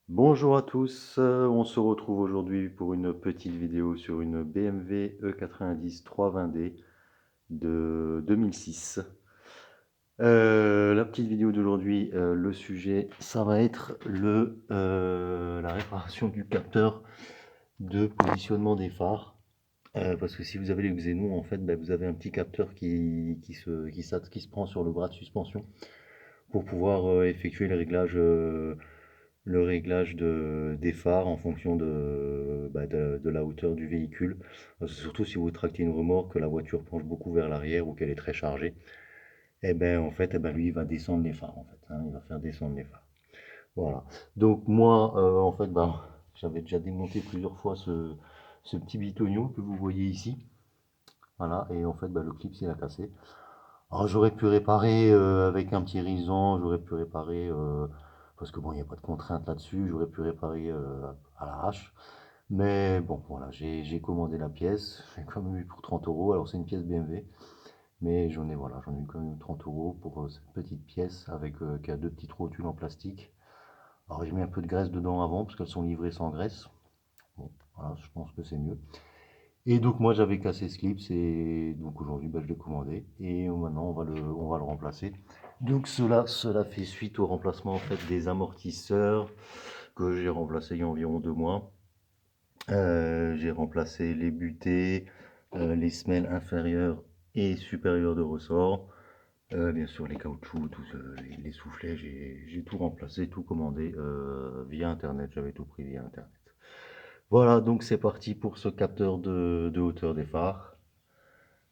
Bonjour à tous, on se retrouve aujourd'hui pour une petite vidéo sur une BMW E90 320D de 2006. La petite vidéo d'aujourd'hui, le sujet, ça va être la réparation du capteur de positionnement des phares. Parce que si vous avez les Xenon, en fait, vous avez un petit capteur qui se prend sur le bras de suspension pour pouvoir effectuer le réglage des phares en fonction de la hauteur du véhicule. Surtout si vous tractez une remorque, que la voiture penche beaucoup vers l'arrière ou qu'elle est très chargée, et ben en fait, lui, il va descendre les phares en fait, hein, il va faire descendre les phares. Voilà. Donc moi, en fait, j'avais déjà démonté plusieurs fois ce petit bitonio que vous voyez ici. Voilà, et en fait, le clip s'il a cassé. Alors j'aurais pu réparer avec un petit risan, j'aurais pu réparer, parce que bon, il n'y a pas de contrainte là-dessus, j'aurais pu réparer à l'arrache. Mais bon, voilà, j'ai commandé la pièce, j'ai quand même eu pour 30 euros. Alors c'est une pièce BMW, mais j'en ai eu quand même 30 euros pour cette petite pièce qui a deux petites rotules en plastique. Alors j'ai mis un peu de graisse dedans avant, parce qu'elles sont livrées sans graisse. Bon, voilà, je pense que c'est mieux. Et donc moi j'avais cassé ce clip et donc aujourd'hui je l'ai commandé et maintenant on va le remplacer. Donc cela fait suite au remplacement en fait des amortisseurs que j'ai remplacé il y a environ 2 mois. J'ai remplacé les butées, les semelles inférieures et supérieures de ressort. Bien sûr les caoutchoucs, les soufflets, j'ai tout remplacé, tout commandé via internet, j'avais tout pris via internet. Voilà, donc c'est parti pour ce capteur de hauteur des phares.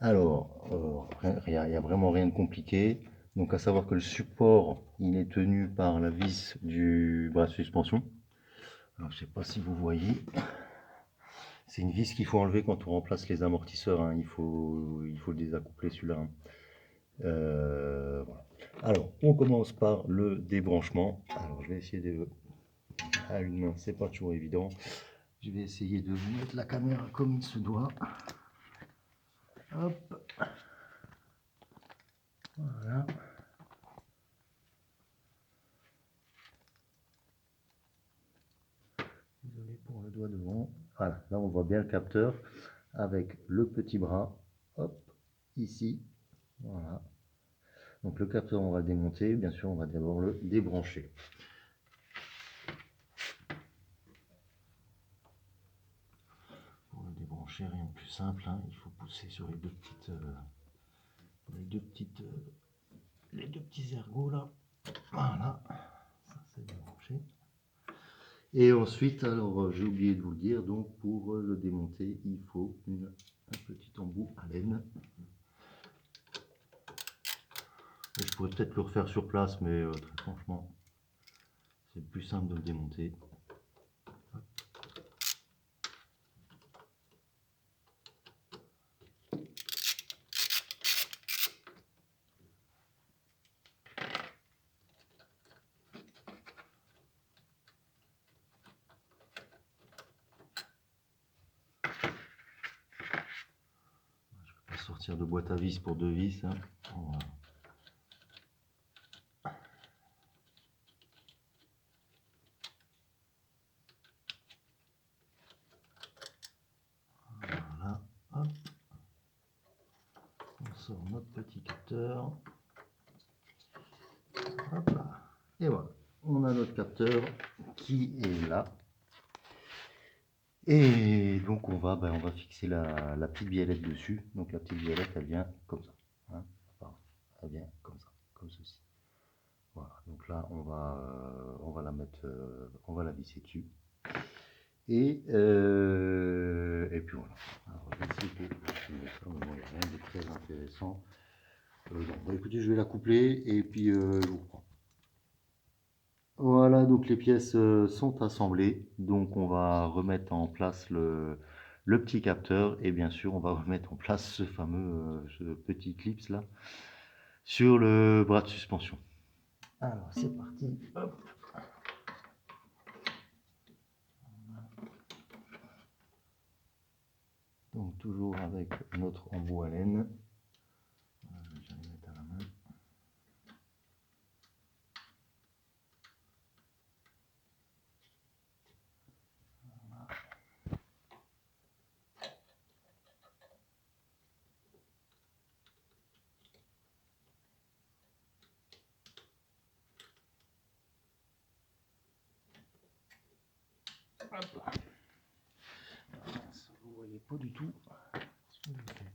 Alors, il y a vraiment rien de compliqué. Donc, à savoir que le support, il est tenu par la vis du bras de suspension. Alors, je sais pas si vous voyez. C'est une vis qu'il faut enlever quand on remplace les amortisseurs, hein. Il faut le désaccoupler celui-là, hein. Voilà. Alors, on commence par le débranchement. Alors, je vais essayer à une main, c'est pas toujours évident. Je vais essayer de vous mettre la caméra comme il se doit. Hop, voilà. Désolé pour le doigt devant. Voilà, là on voit bien le capteur avec le petit bras. Hop, ici. Voilà. Donc le capteur, on va le démonter. Bien sûr, on va d'abord le débrancher. Pour le débrancher, rien de plus simple, hein. Il faut pousser sur les deux petits ergots là. Voilà, ça c'est débranché. Et ensuite, alors j'ai oublié de vous le dire, donc pour le démonter, il faut un petit embout à laine. Et je pourrais peut-être le refaire sur place, mais très franchement, c'est plus simple de le démonter. Je vais sortir de boîte à vis pour 2 vis, hein. Voilà. Voilà, hop. On sort notre petit capteur. Hop là. Et voilà, on a notre capteur qui est là. Et donc on va fixer la petite biellette dessus. Donc la petite biellette, elle vient comme ça, hein. Enfin, elle vient comme ça, comme ceci. Voilà, donc là on va la mettre, on va la visser dessus. Et puis voilà. Alors, je vais essayer de filmer ça, mais bon, il n'y a rien de très intéressant. Bon, écoutez, je vais la coupler et puis je vous reprends. Voilà, donc les pièces sont assemblées. Donc on va remettre en place le petit capteur et bien sûr on va remettre en place ce petit clips là sur le bras de suspension. Alors c'est parti. Hop. Donc toujours avec notre embout à laine. Je vais le mettre à la main. Hop. Vous voyez pas du tout ce que je fais.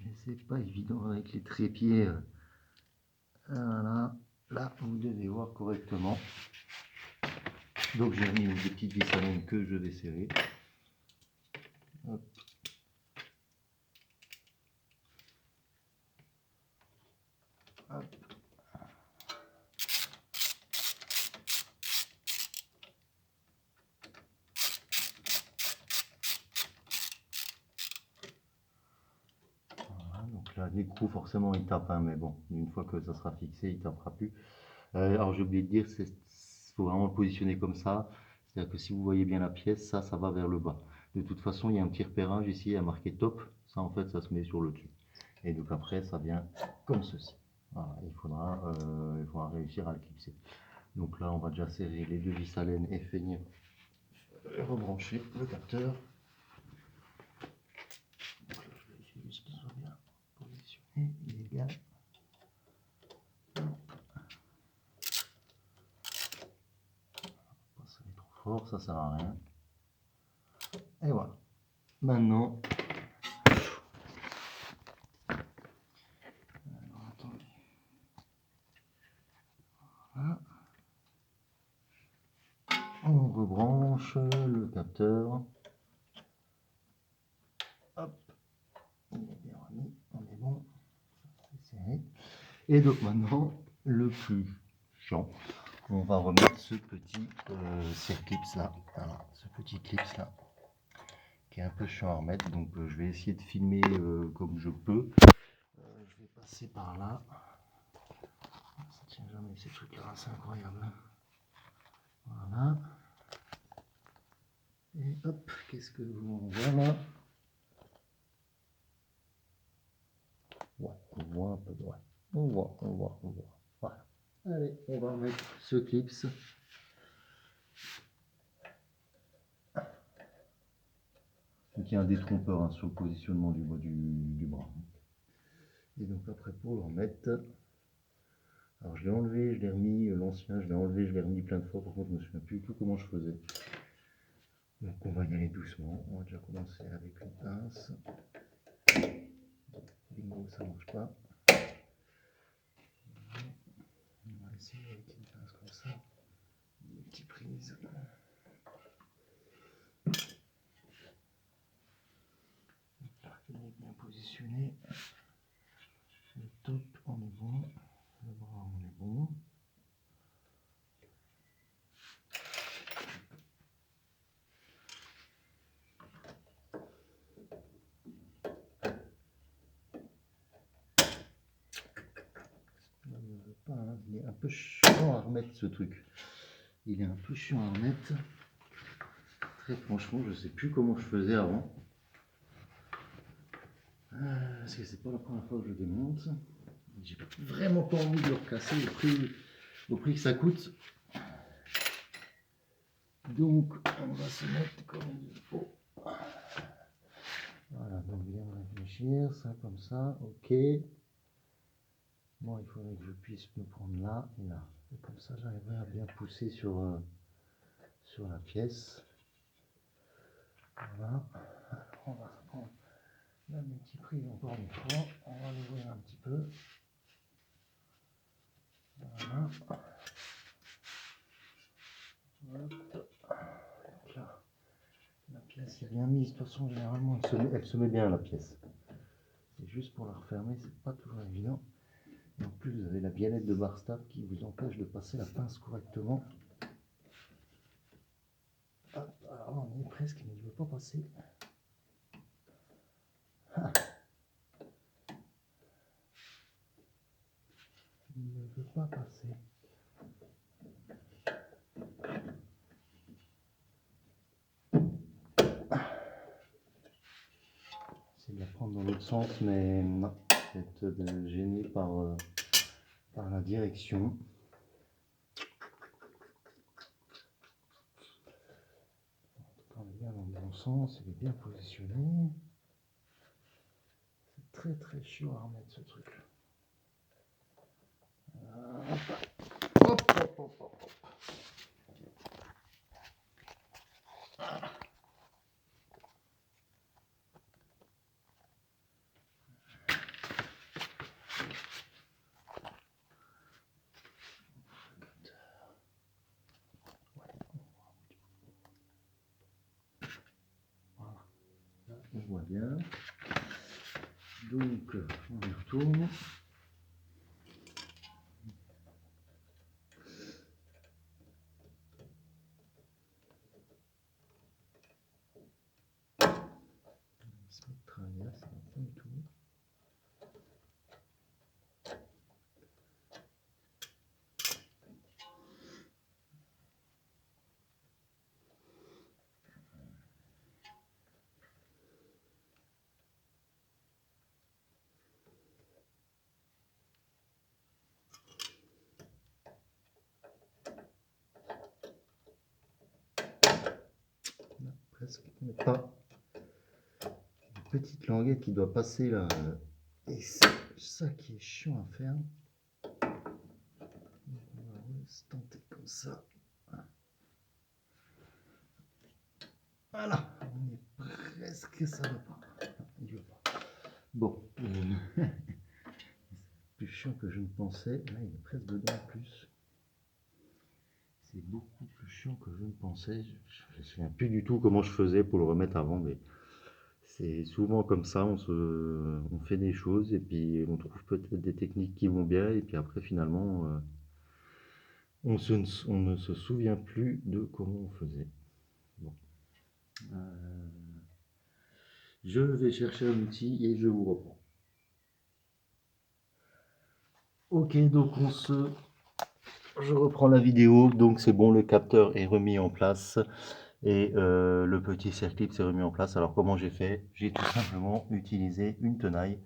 Mais c'est pas évident avec les trépieds. Voilà, là vous devez voir correctement. Donc j'ai mis des petites vis à longue que je vais serrer. Hop. Hop. Voilà, donc là l'écrou forcément il tape, hein, mais bon, une fois que ça sera fixé, il tapera plus. Alors j'ai oublié de dire, il faut vraiment le positionner comme ça. C'est-à-dire que si vous voyez bien la pièce, ça va vers le bas. De toute façon, il y a un petit repérage ici, il y a marqué top. Ça en fait, ça se met sur le dessus. Et donc après, ça vient comme ceci. Voilà, il faudra réussir à le clipser. Donc là, on va déjà serrer les deux vis à laine et finir rebrancher le capteur. Donc là, je vérifie juste qu'il soit bien positionné, il est bien. Ça va trop fort, ça sert à rien. Et voilà. Maintenant, alors, attendez. Voilà. On rebranche le capteur. Hop, il est bien remis, on est bon. C'est serré. Et donc maintenant, le plus chiant, on va remettre ce petit circlips là. Voilà, ce petit clips là, qui est un peu chiant à remettre. Donc je vais essayer de filmer comme je peux. Je vais passer par là. Ça tient jamais ces trucs là, c'est incroyable. Voilà. Et hop, qu'est-ce que vous voyez là? Ouais, on voit un peu de droit. On voit. Voilà. Allez, on va remettre ce clips. Donc il y a un détrompeur, hein, sur le positionnement du bras. Et donc après pour le remettre, alors je l'ai enlevé, je l'ai remis, l'ancien je l'ai enlevé, je l'ai remis plein de fois, par contre je ne me souviens plus du tout comment je faisais. Donc on va y aller doucement, on va déjà commencer avec une pince. Bingo, ça ne marche pas. On va essayer avec une pince comme ça, des petites prises. Il est bien positionné. Le top, on est bon. Le bras, on est bon. Ne veut pas, hein. Il est un peu chiant à remettre ce truc. Il est un peu chiant à remettre. Très franchement, je ne sais plus comment je faisais avant. Parce que c'est pas la première fois que je le démonte. J'ai vraiment pas envie de le recasser au prix que ça coûte. Donc on va se mettre comme il faut. Voilà, donc bien réfléchir, ça comme ça, ok. Bon, il faudrait que je puisse me prendre là et là. Et comme ça, j'arriverai à bien pousser sur la pièce. Voilà. Alors, on va reprendre la multiprise encore une fois. On va l'ouvrir un petit peu. Voilà. Hop. Donc là, la pièce est bien mise. De toute façon, généralement, elle se met bien la pièce. C'est juste pour la refermer, c'est pas toujours évident. Et en plus, vous avez la biellette de Barstab qui vous empêche de passer la pince correctement. Hop, alors on y est presque, mais il ne veut pas passer. Ah. Il ne veut pas passer. C'est de la prendre dans l'autre sens, mais non, être gêné par la direction. On est bien dans le bon sens, il est bien positionné. très très chiant à remettre ce truc. Hop, hop, hop, hop, hop. On voit bien. Donc, on y retourne. On se met de travers, ça va pas du tout. Non, presque, mais pas. Une petite languette qui doit passer là. Et c'est ça qui est chiant à faire. On va se tenter comme ça. Voilà, on est presque, ça va pas. Il va pas. Bon, c'est plus chiant que je ne pensais. Là, il est presque dedans en plus. C'est beaucoup plus chiant que je ne pensais. Je ne me souviens plus du tout comment je faisais pour le remettre avant, mais c'est souvent comme ça. On fait des choses et puis on trouve peut-être des techniques qui vont bien et puis après finalement on ne se souvient plus de comment on faisait. Bon. Je vais chercher un outil et je vous reprends. Ok, donc je reprends la vidéo, donc c'est bon, le capteur est remis en place et le petit circlip s'est remis en place. Alors comment j'ai fait? J'ai tout simplement utilisé une tenaille,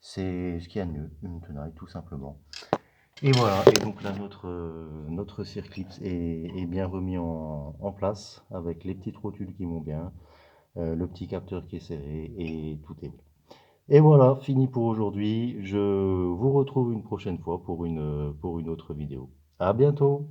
c'est ce qu'il y a de mieux, une tenaille tout simplement. Et voilà, et donc là notre circlip est bien remis en place avec les petites rotules qui vont bien, le petit capteur qui est serré et tout est bon. Et voilà, fini pour aujourd'hui. Je vous retrouve une prochaine fois pour une autre vidéo. À bientôt!